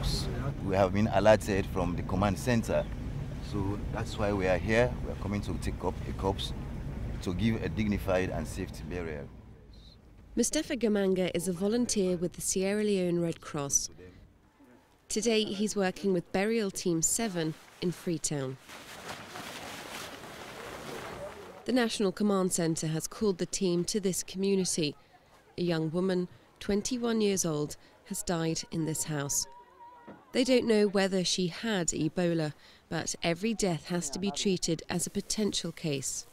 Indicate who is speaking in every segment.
Speaker 1: corpse. We have been alerted from the command center. So that's why we are here. We are coming to take up a corpse to give a dignified and safe burial.
Speaker 2: Mustafa Gamanga is a volunteer with the Sierra Leone Red Cross. Today he's working with Burial Team 7 in Freetown. The National Command Centre has called the team to this community. A young woman, 21 years old, has died in this house. They don't know whether she had Ebola, but every death has to be treated as a potential case.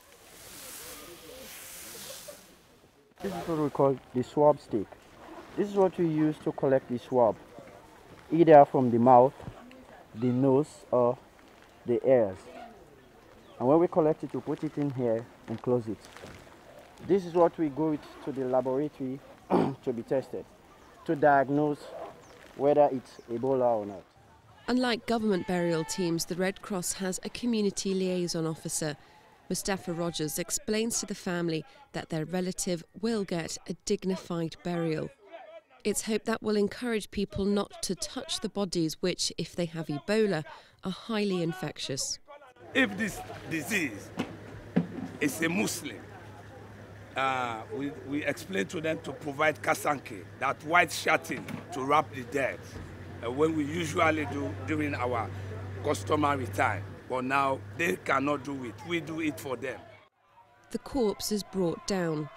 Speaker 3: This is what we call the swab stick. This is what we use to collect the swab, either from the mouth, the nose, or the ears. And when we collect it, we put it in here and close it. This is what we go with to the laboratory to be tested, to diagnose whether it's Ebola or not.
Speaker 2: Unlike government burial teams, the Red Cross has a community liaison officer. Mustafa Rogers explains to the family that their relative will get a dignified burial. It's hoped that will encourage people not to touch the bodies which, if they have Ebola, are highly infectious.
Speaker 4: If this disease is a Muslim, we explain to them to provide kasanke, that white shirting to wrap the dead, when we usually do during our customary time. But now they cannot do it. We do it for them.
Speaker 2: The corpse is brought down.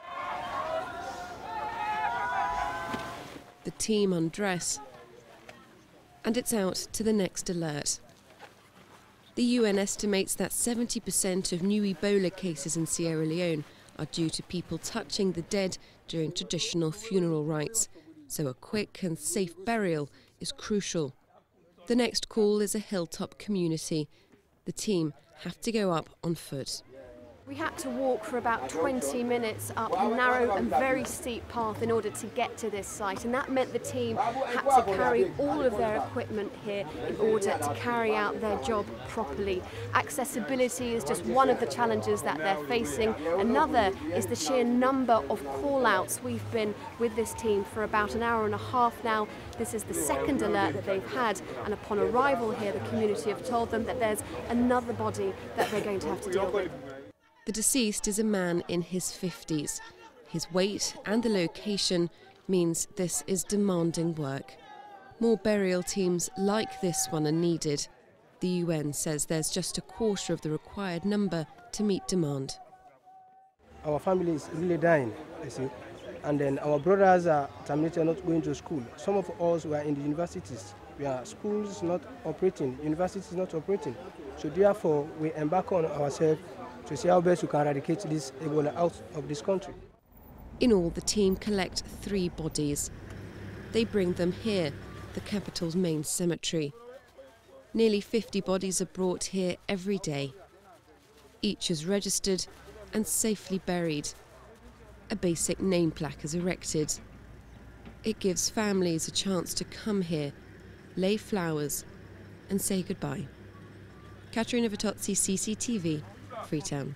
Speaker 2: The team undress, and it's out to the next alert. The UN estimates that 70% of new Ebola cases in Sierra Leone are due to people touching the dead during traditional funeral rites, so a quick and safe burial is crucial. The next call is a hilltop community. The team have to go up on foot.
Speaker 5: We had to walk for about 20 minutes up a narrow and very steep path in order to get to this site, and that meant the team had to carry all of their equipment here in order to carry out their job properly. Accessibility is just one of the challenges that they're facing. Another is the sheer number of call-outs. We've been with this team for about an hour and a half now. This is the second alert that they've had, and upon arrival here, the community have told them that there's another body that they're going to have to deal with.
Speaker 2: The deceased is a man in his 50s. His weight and the location means this is demanding work. More burial teams like this one are needed. The UN says there's just a quarter of the required number to meet demand.
Speaker 6: Our family is really dying, you see, and then our brothers are terminated, not going to school. Some of us were in the universities. We are schools not operating, universities not operating. So therefore, we embark on ourselves to see how best we can eradicate this Ebola out of this country.
Speaker 2: In all, the team collect 3 bodies. They bring them here, the capital's main cemetery. Nearly 50 bodies are brought here every day. Each is registered and safely buried. A basic name plaque is erected. It gives families a chance to come here, lay flowers and say goodbye. Katerina Vitozzi, CCTV, Freetown.